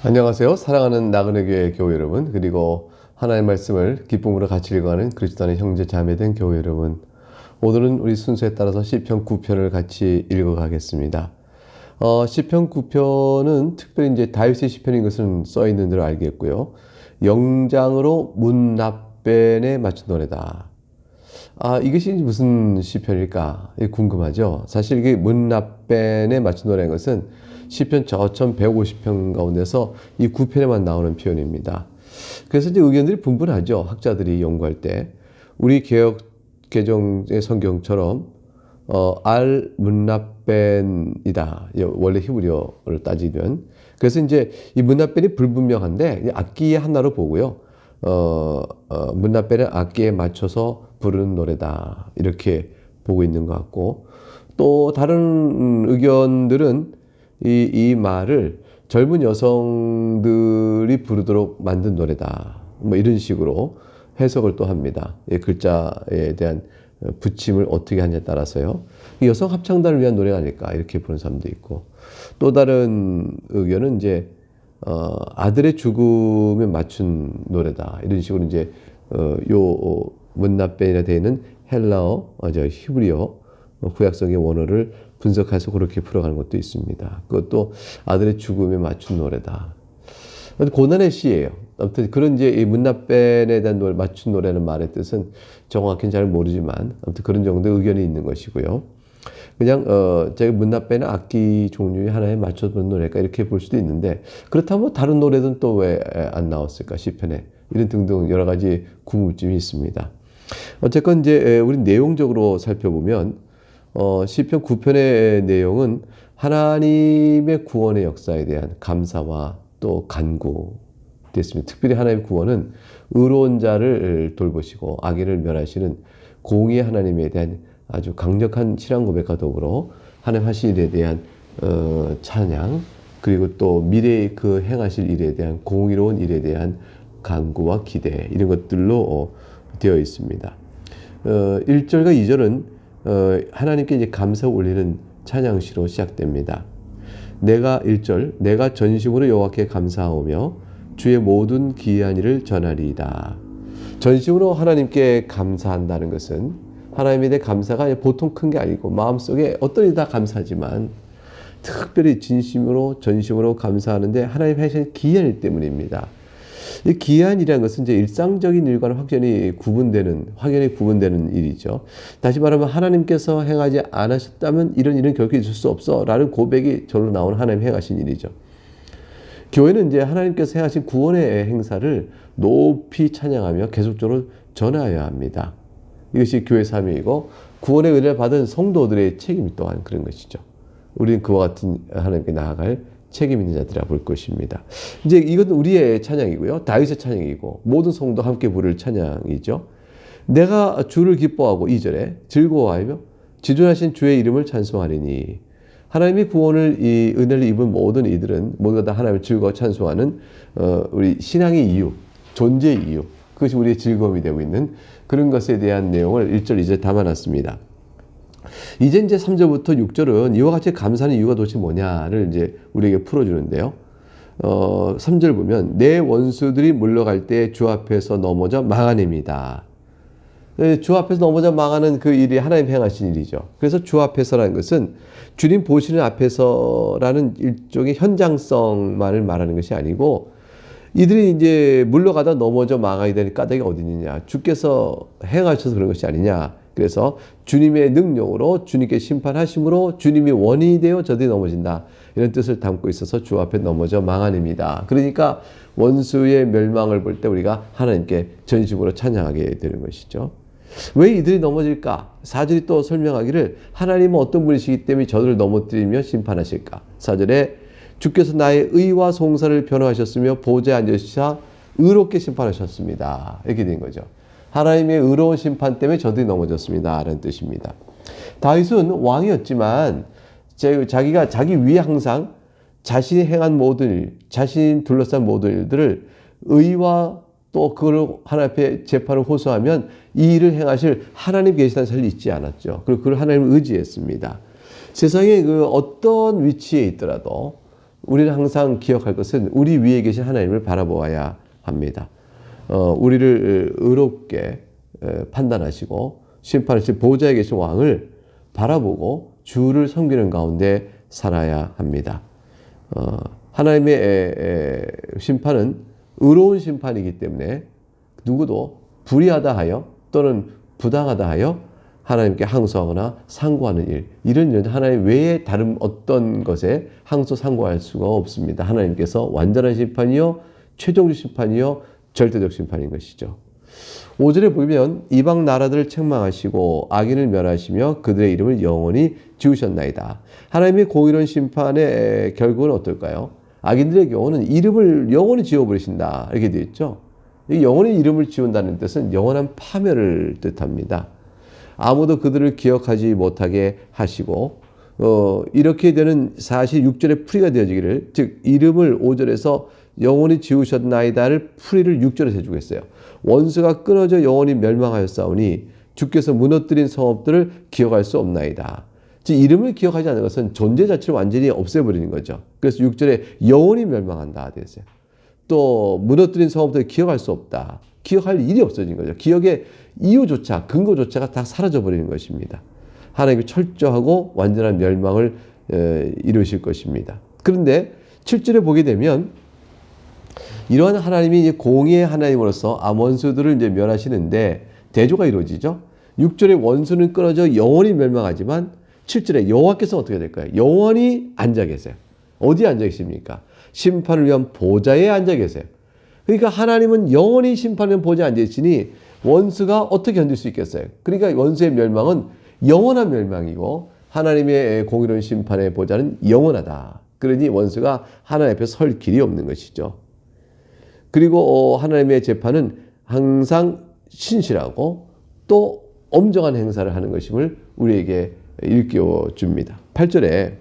안녕하세요. 사랑하는 나그네 교회 교회 여러분, 그리고 하나님의 말씀을 기쁨으로 같이 읽어가는 그리스도 안의 형제 자매된 교회 여러분. 오늘은 우리 순서에 따라서 시편 9편을 같이 읽어가겠습니다. 시편 9편은 특별히 이제 다윗의 시편인 것은 써 있는 대로 알겠고요. 영장으로 문납벤에 맞춘 노래다. 이것이 무슨 시편일까? 궁금하죠? 사실 이게 문납벤에 맞춘 노래인 것은 시편 저천 150편 가운데서 이 9편에만 나오는 표현입니다. 그래서 이제 의견들이 분분하죠. 학자들이 연구할 때. 우리 개역 개정의 성경처럼 알 문납벤이다. 원래 히브리어를 따지면. 그래서 이제 이 문납벤이 불분명한데 악기의 하나로 보고요. 문납벤은 악기에 맞춰서 부르는 노래다. 이렇게 보고 있는 것 같고, 또 다른 의견들은 이 말을 젊은 여성들이 부르도록 만든 노래다. 뭐 이런 식으로 해석을 또 합니다. 글자에 대한 붙임을 어떻게 하냐에 따라서요. 여성 합창단을 위한 노래가 아닐까 이렇게 보는 사람도 있고, 또 다른 의견은 이제 아들의 죽음에 맞춘 노래다. 이런 식으로 이제 요 문납벤이라 되어 있는 헬라어, 히브리어 구약성의 원어를 분석해서 그렇게 풀어가는 것도 있습니다. 그것도 아들의 죽음에 맞춘 노래다. 고난의 시예요. 아무튼 그런 이제 이 문납벤에 대한 맞춘 노래는 말의 뜻은 정확히는 잘 모르지만 아무튼 그런 정도의 의견이 있는 것이고요. 그냥 제가 문납벤은 악기 종류의 하나에 맞춰 부르는 노래일까 이렇게 볼 수도 있는데, 그렇다면 다른 노래는 또 왜 안 나왔을까 시편에, 이런 등등 여러 가지 궁금증이 있습니다. 어쨌건 이제 우리 내용적으로 살펴보면 시편 9편의 내용은 하나님의 구원의 역사에 대한 감사와 또 간구됐습니다. 특별히 하나님의 구원은 의로운 자를 돌보시고 악인을 멸하시는 공의의 하나님에 대한 아주 강력한 신앙 고백과 더불어 하나님 하신 일에 대한 찬양, 그리고 또 미래의 그 행하실 일에 대한 공의로운 일에 대한 간구와 기대, 이런 것들로 되어 있습니다. 1절과 2절은 하나님께 이제 감사 올리는 찬양시로 시작됩니다. 내가 1절, 내가 전심으로 여호와께 감사하오며 주의 모든 기이한 일을 전하리이다. 전심으로 하나님께 감사한다는 것은 하나님에 대해 감사가 보통 큰 게 아니고 마음속에 어떤 일이 다 감사하지만 특별히 진심으로 전심으로 감사하는데 하나님 하신 기이한 일 때문입니다. 이 기이한 일이라는 것은 이제 일상적인 일과는 확연히 구분되는 일이죠. 다시 말하면 하나님께서 행하지 않으셨다면 이런 일은 결코 있을 수 없어 라는 고백이 절로 나오는 하나님 행하신 일이죠. 교회는 이제 하나님께서 행하신 구원의 행사를 높이 찬양하며 계속적으로 전하여야 합니다. 이것이 교회 사명이고 구원의 은혜를 받은 성도들의 책임이 또한 그런 것이죠. 우리는 그와 같은 하나님께 나아갈 책임 있는 자들이라 볼 것입니다. 이제 이것은 우리의 찬양이고요. 다윗의 찬양이고 모든 성도 함께 부를 찬양이죠. 내가 주를 기뻐하고 2절에 즐거워하며 지존하신 주의 이름을 찬송하리니, 하나님의 구원을 이 은혜를 입은 모든 이들은 모두가 다 하나님을 즐거워 찬송하는 우리 신앙의 이유, 존재의 이유, 그것이 우리의 즐거움이 되고 있는 그런 것에 대한 내용을 1절, 2절 담아놨습니다. 이제 3절부터 6절은 이와 같이 감사하는 이유가 도대체 뭐냐를 이제 우리에게 풀어주는데요. 3절 보면 내 원수들이 물러갈 때 주 앞에서 넘어져 망하냅니다. 주 앞에서 넘어져 망하는 그 일이 하나님 행하신 일이죠. 그래서 주 앞에서라는 것은 주님 보시는 앞에서라는 일종의 현장성만을 말하는 것이 아니고, 이들이 이제 물러가다 넘어져 망하게 되는 까닭이 어디 있느냐, 주께서 행하셔서 그런 것이 아니냐. 그래서 주님의 능력으로 주님께 심판하심으로 주님이 원인이 되어 저들이 넘어진다, 이런 뜻을 담고 있어서 주 앞에 넘어져 망하냅니다. 그러니까 원수의 멸망을 볼 때 우리가 하나님께 전심으로 찬양하게 되는 것이죠. 왜 이들이 넘어질까? 4절이 또 설명하기를 하나님은 어떤 분이시기 때문에 저들을 넘어뜨리며 심판하실까? 4절에 주께서 나의 의와 송사를 변호하셨으며 보좌에 앉으시사 의롭게 심판하셨습니다. 이렇게 된 거죠. 하나님의 의로운 심판 때문에 저들이 넘어졌습니다 라는 뜻입니다. 다윗은 왕이었지만 자기가 자기 위에 항상 자신이 행한 모든 일, 자신이 둘러싼 모든 일들을 의와 또 그걸 하나님 앞에 재판을 호소하면 이 일을 행하실 하나님 계시다는 사실을 잊지 않았죠. 그리고 그걸 하나님을 의지했습니다. 세상에 그 어떤 위치에 있더라도 우리는 항상 기억할 것은 우리 위에 계신 하나님을 바라보아야 합니다. 우리를 의롭게 판단하시고 심판하실 보좌에 계신 왕을 바라보고 주를 섬기는 가운데 살아야 합니다. 하나님의 심판은 의로운 심판이기 때문에 누구도 불의하다 하여 또는 부당하다 하여 하나님께 항소하거나 상고하는 일, 이런 일은 하나님 외에 다른 어떤 것에 항소 상고할 수가 없습니다. 하나님께서 완전한 심판이요 최종적 심판이요 절대적 심판인 것이죠. 5절에 보면 이방 나라들을 책망하시고 악인을 멸하시며 그들의 이름을 영원히 지우셨나이다. 하나님의 공의로운 심판의 결국은 어떨까요? 악인들의 경우는 이름을 영원히 지워버리신다 이렇게 되어 있죠. 영원히 이름을 지운다는 뜻은 영원한 파멸을 뜻합니다. 아무도 그들을 기억하지 못하게 하시고 이렇게 되는 사실 6절의 풀이가 되어지기를, 즉 이름을 5절에서 영원히 지우셨나이다를 풀이를 6절에서 해주겠어요. 원수가 끊어져 영원히 멸망하였사오니 주께서 무너뜨린 성읍들을 기억할 수 없나이다. 즉 이름을 기억하지 않는 것은 존재 자체를 완전히 없애버리는 거죠. 그래서 6절에 영원히 멸망한다 되었어요. 또 무너뜨린 성읍들을 기억할 수 없다. 기억할 일이 없어진 거죠. 기억의 이유조차 근거조차가 다 사라져버리는 것입니다. 하나님이 철저하고 완전한 멸망을 이루실 것입니다. 그런데 7절에 보게 되면 이러한 하나님이 이제 공의의 하나님으로서 원수들을 이제 멸하시는데 대조가 이루어지죠. 6절에 원수는 끊어져 영원히 멸망하지만 7절에 여호와께서 어떻게 될까요? 영원히 앉아 계세요. 어디에 앉아 계십니까? 심판을 위한 보좌에 앉아 계세요. 그러니까 하나님은 영원히 심판을 보좌에 앉아 있으니 원수가 어떻게 견딜 수 있겠어요? 그러니까 원수의 멸망은 영원한 멸망이고 하나님의 공의로운 심판의 보좌는 영원하다. 그러니 원수가 하나님 앞에 설 길이 없는 것이죠. 그리고 하나님의 재판은 항상 신실하고 또 엄정한 행사를 하는 것임을 우리에게 일깨워 줍니다. 8절에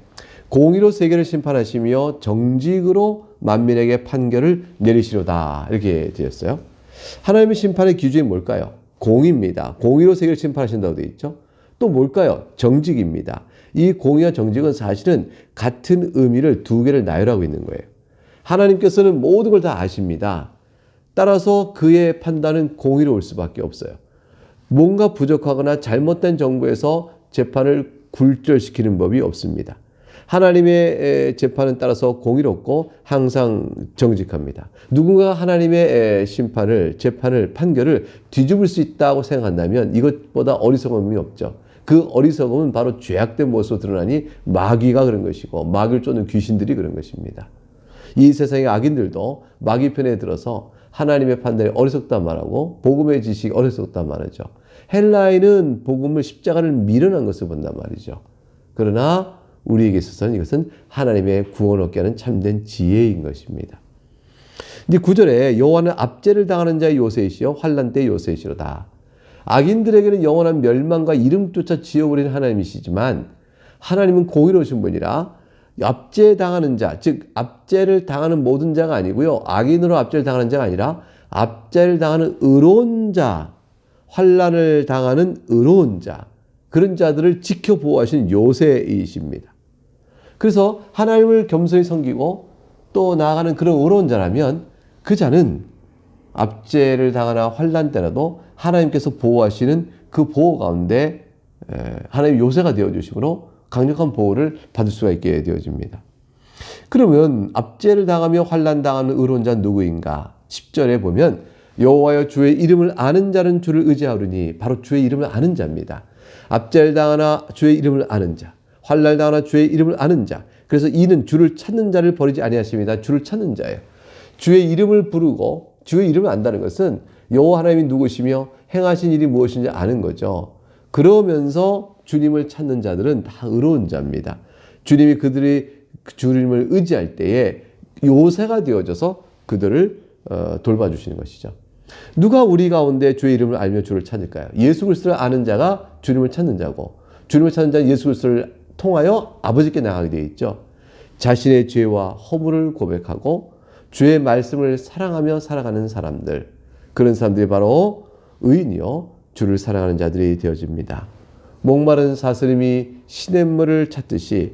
공의로 세계를 심판하시며 정직으로 만민에게 판결을 내리시로다 이렇게 되었어요. 하나님의 심판의 기준이 뭘까요? 공의입니다. 공의로 세계를 심판하신다고 되어 있죠. 또 뭘까요? 정직입니다. 이 공의와 정직은 사실은 같은 의미를 두 개를 나열하고 있는 거예요. 하나님께서는 모든 걸 다 아십니다. 따라서 그의 판단은 공의로울 수밖에 없어요. 뭔가 부족하거나 잘못된 정보에서 재판을 굴절시키는 법이 없습니다. 하나님의 재판은 따라서 공의롭고 항상 정직합니다. 누군가 하나님의 재판을, 판결을 뒤집을 수 있다고 생각한다면 이것보다 어리석음이 없죠. 그 어리석음은 바로 죄악된 모습으로 드러나니 마귀가 그런 것이고 마귀를 쫓는 귀신들이 그런 것입니다. 이 세상의 악인들도 마귀 편에 들어서 하나님의 판단이 어리석다 말하고 복음의 지식이 어리석다 말하죠. 헬라인은 복음을 십자가를 미련한 것을 본단 말이죠. 그러나 우리에게 있어서는 이것은 하나님의 구원 얻게 하는 참된 지혜인 것입니다. 이제 9절에 여호와는 압제를 당하는 자의 요새이시여 환난 때의 요새이시로다. 악인들에게는 영원한 멸망과 이름조차 지어버리는 하나님이시지만 하나님은 공의로우신 분이라 압제당하는 자, 즉 압제를 당하는 모든 자가 아니고요. 악인으로 압제를 당하는 자가 아니라 압제를 당하는 의로운 자, 환난을 당하는 의로운 자, 그런 자들을 지켜보호하시는 요새이십니다. 그래서 하나님을 겸손히 섬기고 또 나아가는 그런 의로운 자라면 그 자는 압제를 당하나 환난 때라도 하나님께서 보호하시는 그 보호 가운데 하나님의 요새가 되어주심으로 강력한 보호를 받을 수가 있게 되어집니다. 그러면 압제를 당하며 환난 당하는 의로운 자는 누구인가? 10절에 보면 여호와여 주의 이름을 아는 자는 주를 의지하오니 바로 주의 이름을 아는 자입니다. 압제를 당하나 주의 이름을 아는 자, 환난을 당하나 주의 이름을 아는 자. 그래서 이는 주를 찾는 자를 버리지 아니하십니다. 주를 찾는 자예요. 주의 이름을 부르고 주의 이름을 안다는 것은 여호와 하나님이 누구시며 행하신 일이 무엇인지 아는 거죠. 그러면서 주님을 찾는 자들은 다 의로운 자입니다. 주님이 그들이 주님을 의지할 때에 요새가 되어져서 그들을 돌봐주시는 것이죠. 누가 우리 가운데 주의 이름을 알며 주를 찾을까요? 예수 그리스도를 아는 자가 주님을 찾는 자고 주님을 찾는 자는 예수 그리스도를 통하여 아버지께 나가게 되어 있죠. 자신의 죄와 허물을 고백하고 주의 말씀을 사랑하며 살아가는 사람들, 그런 사람들이 바로 의인이요 주를 사랑하는 자들이 되어집니다. 목마른 사스림이 시냇물을 찾듯이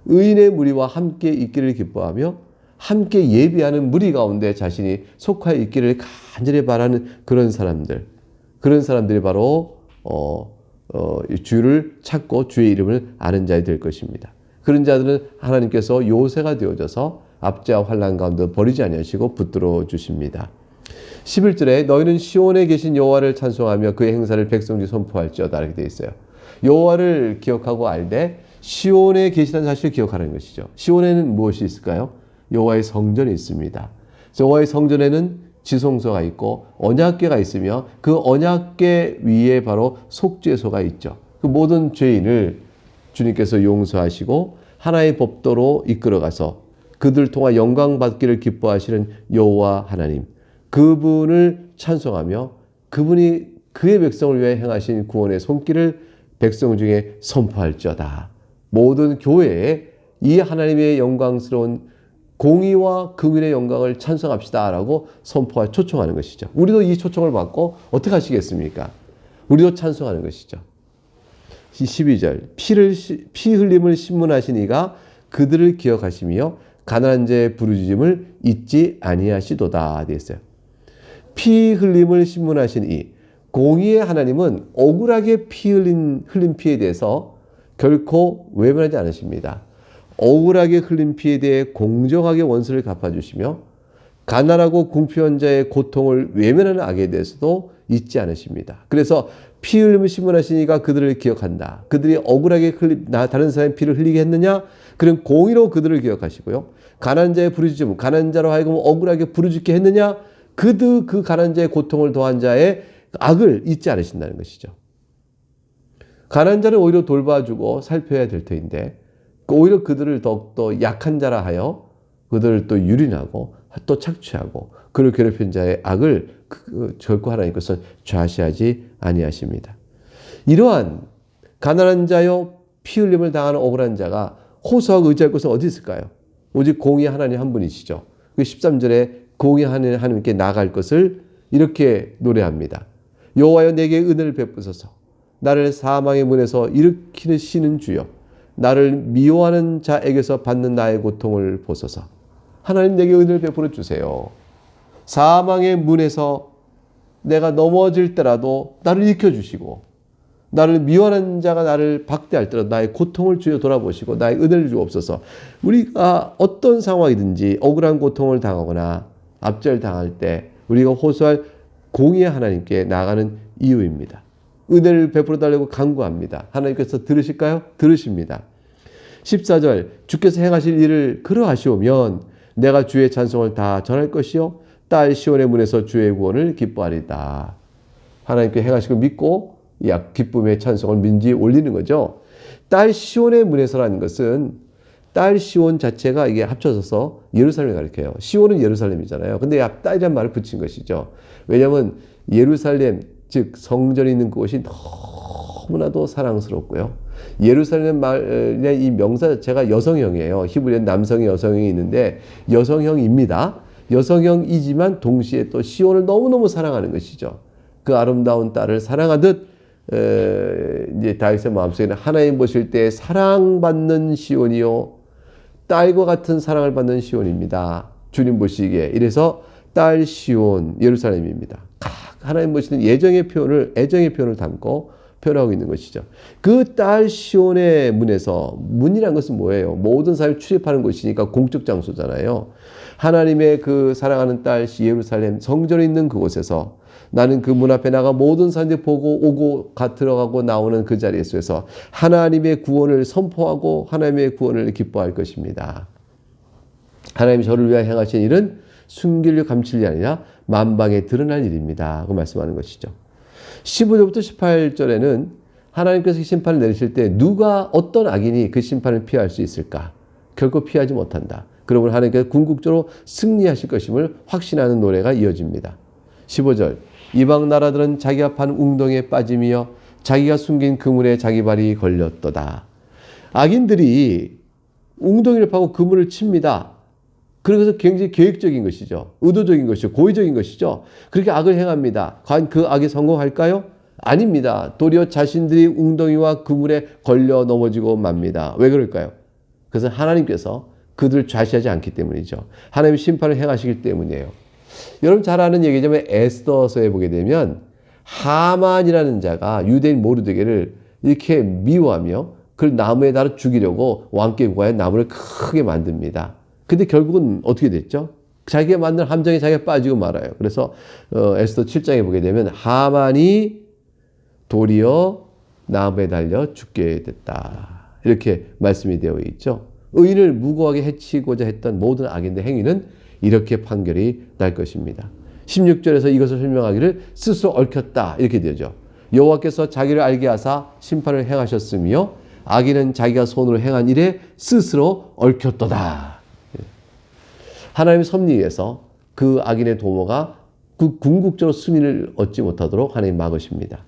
의인의 무리와 함께 있기를 기뻐하며 함께 예비하는 무리 가운데 자신이 속하여 있기를 간절히 바라는 그런 사람들이 바로 주를 찾고 주의 이름을 아는 자이 될 것입니다. 그런 자들은 하나님께서 요새가 되어져서 압제와 환난 가운데 버리지 아니하시고 붙들어 주십니다. 11절에 너희는 시온에 계신 여호와를 찬송하며 그의 행사를 백성 중에 선포할지어다 이렇게 되어 있어요. 여호와를 기억하고 알되 시온에 계시다는 사실을 기억하는 것이죠. 시온에는 무엇이 있을까요? 여호와의 성전이 있습니다. 여호와의 성전에는 지성소가 있고 언약궤가 있으며 그 언약궤 위에 바로 속죄소가 있죠. 그 모든 죄인을 주님께서 용서하시고 하나의 법도로 이끌어가서 그들 통하 영광 받기를 기뻐하시는 여호와 하나님, 그분을 찬송하며 그분이 그의 백성을 위해 행하신 구원의 손길을 백성 중에 선포할지어다. 모든 교회에 이 하나님의 영광스러운 공의와 긍휼의 영광을 찬송합시다 라고 선포하 초청하는 것이죠. 우리도 이 초청을 받고 어떻게 하시겠습니까? 우리도 찬송하는 것이죠. 12절 피 흘림을 신문하신 이가 그들을 기억하시며 가난한 자의 부르짖음을 잊지 아니하시도다 되어 있어요. 피 흘림을 신문하신 이 공의의 하나님은 억울하게 흘린 피에 대해서 결코 외면하지 않으십니다. 억울하게 흘린 피에 대해 공정하게 원수를 갚아주시며 가난하고 궁핍한 자의 고통을 외면하는 악에 대해서도 잊지 않으십니다. 그래서 피 흘림을 신문하신 이가 그들을 기억한다. 그들이 억울하게 다른 사람의 피를 흘리게 했느냐? 그런 공의로 그들을 기억하시고요. 가난한 자의 부르짖음, 가난한 자로 하여금 억울하게 부르짖게 했느냐? 그 가난한 자의 고통을 더한 자의 악을 잊지 않으신다는 것이죠. 가난한 자를 오히려 돌봐주고 살펴야 될 터인데 오히려 그들을 더욱더 약한 자라 하여 그들을 또 유린하고 또 착취하고 그를 괴롭힌 자의 악을 결코 하나님께서 좌시하지 아니하십니다. 이러한 가난한 자요 피 흘림을 당하는 억울한 자가 호소하고 의지할 곳은 어디 있을까요? 오직 공의 하나님 한 분이시죠. 13절에 공의 하나님께 나갈 것을 이렇게 노래합니다. 여호와여 내게 은혜를 베푸소서. 나를 사망의 문에서 일으키시는 주여. 나를 미워하는 자에게서 받는 나의 고통을 보소서. 하나님 내게 은혜를 베풀어 주세요. 사망의 문에서 내가 넘어질 때라도 나를 일으켜주시고 나를 미워하는 자가 나를 박대할 때라도 나의 고통을 주여 돌아보시고 나의 은혜를 주옵소서. 우리가 어떤 상황이든지 억울한 고통을 당하거나 압제를 당할 때 우리가 호소할 공의의 하나님께 나아가는 이유입니다. 은혜를 베풀어 달라고 간구합니다. 하나님께서 들으실까요? 들으십니다. 14절 주께서 행하실 일을 그러하시오면 내가 주의 찬송을 다 전할 것이요 딸 시온의 문에서 주의 구원을 기뻐하리다. 하나님께 행하시고 믿고 기쁨의 찬송을 민지 올리는 거죠. 딸 시온의 문에서라는 것은 딸 시온 자체가 이게 합쳐져서 예루살렘을 가리켜요. 시온은 예루살렘이잖아요. 근데 딸이란 말을 붙인 것이죠. 왜냐하면 예루살렘 즉 성전이 있는 그곳이 너무나도 사랑스럽고요. 예루살렘 말의 이 명사 자체가 여성형이에요. 히브리어는 남성의 여성형이 있는데 여성형입니다. 여성형이지만 동시에 또 시온을 너무너무 사랑하는 것이죠. 그 아름다운 딸을 사랑하듯 이제 다윗의 마음속에는 하나님 보실 때 사랑받는 시온이요 딸과 같은 사랑을 받는 시온입니다. 주님 보시기에 이래서 딸 시온 예루살렘입니다. 하나님 보시는 애정의 표현을 담고 표현하고 있는 것이죠. 그 딸 시온의 문에서 문이란 것은 뭐예요? 모든 사람이 출입하는 곳이니까 공적 장소잖아요. 하나님의 그 사랑하는 딸 예루살렘 성전이 있는 그곳에서 나는 그 문 앞에 나가 모든 사람들이 보고 오고 들어가고 나오는 그 자리에서 하나님의 구원을 선포하고 하나님의 구원을 기뻐할 것입니다. 하나님이 저를 위하여 행하신 일은 숨기려 감출 일이 아니라 만방에 드러날 일입니다. 그 말씀하는 것이죠. 15절부터 18절에는 하나님께서 심판을 내리실 때 누가 어떤 악인이 그 심판을 피할 수 있을까? 결코 피하지 못한다. 그러므로 하나님께서 궁극적으로 승리하실 것임을 확신하는 노래가 이어집니다. 15절 이방 나라들은 자기가 판 웅덩이에 빠짐이여 자기가 숨긴 그물에 자기 발이 걸렸도다. 악인들이 웅덩이를 파고 그물을 칩니다. 그래서 굉장히 계획적인 것이죠. 의도적인 것이죠. 고의적인 것이죠. 그렇게 악을 행합니다. 과연 그 악이 성공할까요? 아닙니다. 도리어 자신들이 웅덩이와 그물에 걸려 넘어지고 맙니다. 왜 그럴까요? 그것은 하나님께서 그들을 좌시하지 않기 때문이죠. 하나님 심판을 행하시기 때문이에요. 여러분 잘 아는 얘기지만 에스더서에 보게 되면 하만이라는 자가 유대인 모르드게를 이렇게 미워하며 그를 나무에 달아 죽이려고 왕께 구하여 나무를 크게 만듭니다. 근데 결국은 어떻게 됐죠? 자기가 만든 함정에 자기가 빠지고 말아요. 그래서 에스더 7장에 보게 되면 하만이 도리어 나무에 달려 죽게 됐다. 이렇게 말씀이 되어 있죠. 의인을 무고하게 해치고자 했던 모든 악인의 행위는 이렇게 판결이 날 것입니다. 16절에서 이것을 설명하기를 스스로 얽혔다 이렇게 되죠. 여호와께서 자기를 알게 하사 심판을 행하셨으며 악인은 자기가 손으로 행한 일에 스스로 얽혔도다. 하나님의 섭리에서 그 악인의 도모가 그 궁극적으로 승리를 얻지 못하도록 하나님 막으십니다.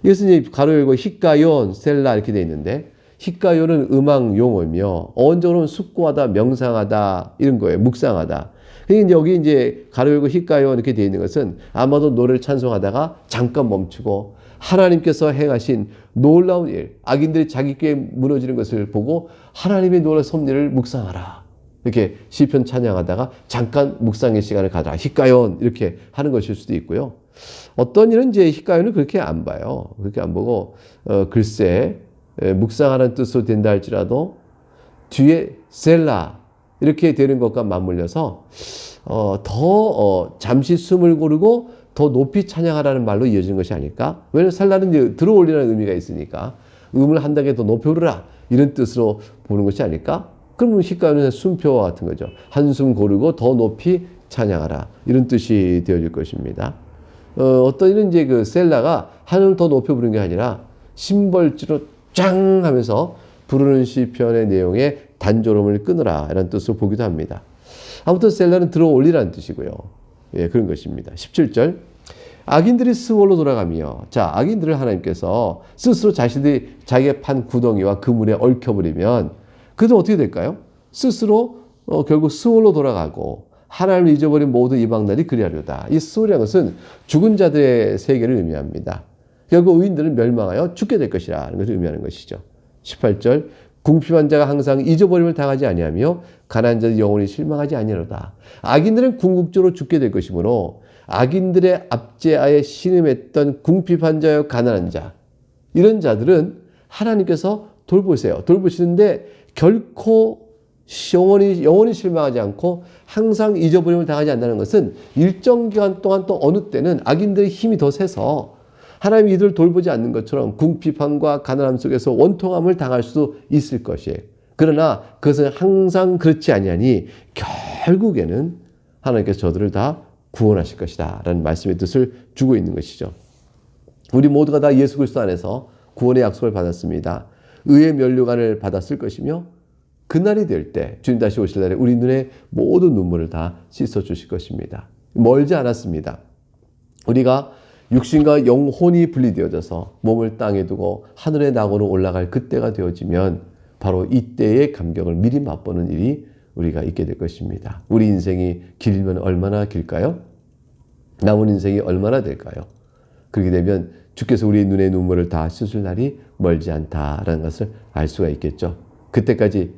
이것은 이제 가로 열고 히카yon, 셀라 이렇게 되어 있는데 히카요는 음악 용어이며 어원적으로는 숙고하다, 명상하다 이런 거예요. 묵상하다. 그러니까 여기 이제 가로 열고 히카요 이렇게 되어 있는 것은 아마도 노래를 찬송하다가 잠깐 멈추고 하나님께서 행하신 놀라운 일, 악인들이 자기께 무너지는 것을 보고 하나님의 놀라운 섭리를 묵상하라. 이렇게 시편 찬양하다가 잠깐 묵상의 시간을 가져라. 히카요 이렇게 하는 것일 수도 있고요. 어떤 일은 이제 히카요는 그렇게 안 봐요. 그렇게 안 보고 글쎄 묵상하는 뜻으로 된다 할지라도 뒤에 셀라 이렇게 되는 것과 맞물려서 잠시 숨을 고르고 더 높이 찬양하라는 말로 이어지는 것이 아닐까? 왜냐하면 셀라는 이제 들어올리라는 의미가 있으니까 음을 한 단계 더 높이 오르라 이런 뜻으로 보는 것이 아닐까? 그러면 히카요는 숨표와 같은 거죠. 한숨 고르고 더 높이 찬양하라 이런 뜻이 되어질 것입니다. 어떤 일은 이제 그 셀라가 하늘을 더 높여 부르는 게 아니라 심벌지로 짱 하면서 부르는 시편의 내용에 단조로움을 끊으라 이런 뜻으로 보기도 합니다. 아무튼 셀라는 들어 올리라는 뜻이고요. 예, 그런 것입니다. 17절 악인들이 스월로 돌아가며 자 악인들을 하나님께서 스스로 자신들이 자기가 판 구덩이와 그물에 얽혀버리면 그들 어떻게 될까요? 스스로 결국 스월로 돌아가고 하나님을 잊어버린 모든 이방나라들이 그리하려다. 이 스월이라는 것은 죽은 자들의 세계를 의미합니다. 결국 의인들은 멸망하여 죽게 될 것이라는 것을 의미하는 것이죠. 18절 궁핍한 자가 항상 잊어버림을 당하지 아니하며 가난한 자들 영원히 실망하지 아니하로다. 악인들은 궁극적으로 죽게 될 것이므로 악인들의 압제하에 신음했던 궁핍한 자여 가난한 자 이런 자들은 하나님께서 돌보세요. 돌보시는데 결코 영원히 실망하지 않고 항상 잊어버림을 당하지 않는다는 것은 일정 기간 동안 또 어느 때는 악인들의 힘이 더 세서 하나님이 이들을 돌보지 않는 것처럼 궁핍함과 가난함 속에서 원통함을 당할 수도 있을 것이에요. 그러나 그것은 항상 그렇지 아니하니 결국에는 하나님께서 저들을 다 구원하실 것이다 라는 말씀의 뜻을 주고 있는 것이죠. 우리 모두가 다 예수 그리스도 안에서 구원의 약속을 받았습니다. 의의 면류관을 받았을 것이며 그날이 될 때 주님 다시 오실 날에 우리 눈에 모든 눈물을 다 씻어 주실 것입니다. 멀지 않았습니다. 우리가 육신과 영혼이 분리되어져서 몸을 땅에 두고 하늘의 낙원으로 올라갈 그때가 되어지면 바로 이때의 감격을 미리 맛보는 일이 우리가 있게 될 것입니다. 우리 인생이 길면 얼마나 길까요? 남은 인생이 얼마나 될까요? 그렇게 되면 주께서 우리의 눈의 눈물을 다 씻을 날이 멀지 않다라는 것을 알 수가 있겠죠. 그때까지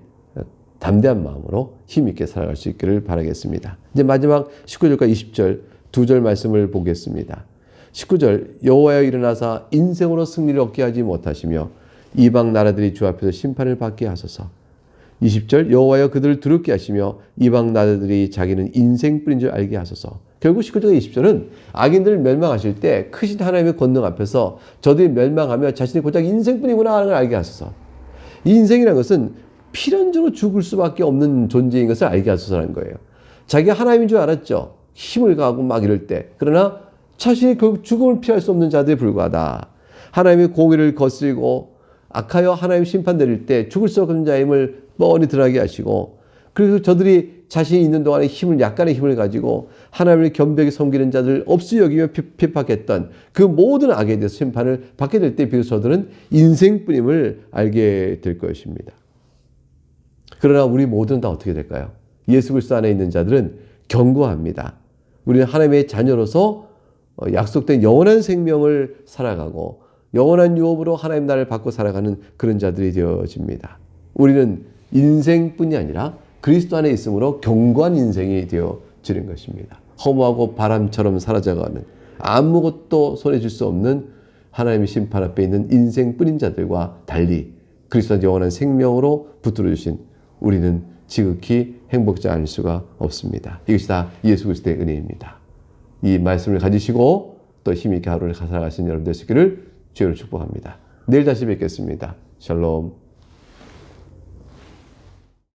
담대한 마음으로 힘있게 살아갈 수 있기를 바라겠습니다. 이제 마지막 19절과 20절 두 절 말씀을 보겠습니다. 19절 여호와여 일어나사 인생으로 승리를 얻게 하지 못하시며 이방 나라들이 주 앞에서 심판을 받게 하소서. 20절 여호와여 그들을 두렵게 하시며 이방 나라들이 자기는 인생뿐인 줄 알게 하소서. 결국 19절과 20절은 악인들을 멸망하실 때 크신 하나님의 권능 앞에서 저들이 멸망하며 자신이 고작 인생뿐이구나 하는 걸 알게 하소서. 이 인생이라는 것은 필연적으로 죽을 수밖에 없는 존재인 것을 알게 하소서라는 거예요. 자기가 하나님인 줄 알았죠. 힘을 가하고 막 이럴 때. 그러나 자신이 결국 죽음을 피할 수 없는 자들에 불과하다. 하나님의 공의를 거스리고 악하여 하나님 심판 내릴 때 죽을 수 없는 자임을 뻔히 드러나게 하시고 그래서 저들이 자신이 있는 동안에 약간의 힘을 가지고 하나님을 겸비하게 섬기는 자들을 없이 여기며 핍박했던 그 모든 악에 대해서 심판을 받게 될 때 비로소 저들은 인생뿐임을 알게 될 것입니다. 그러나 우리 모두는 다 어떻게 될까요? 예수 그리스도 안에 있는 자들은 견고합니다. 우리는 하나님의 자녀로서 약속된 영원한 생명을 살아가고 영원한 유업으로 하나님 나라를 받고 살아가는 그런 자들이 되어집니다. 우리는 인생뿐이 아니라 그리스도 안에 있으므로 견고한 인생이 되어지는 것입니다. 허무하고 바람처럼 사라져가는 아무것도 손에 줄 수 없는 하나님의 심판 앞에 있는 인생뿐인 자들과 달리 그리스도 안에 영원한 생명으로 붙들어 주신 우리는 지극히 행복지 않을 수가 없습니다. 이것이 다 예수 그리스도의 은혜입니다. 이 말씀을 가지시고 또 힘있게 하루를 살아가신 여러분 되시기를 주여로 축복합니다. 내일 다시 뵙겠습니다. 샬롬.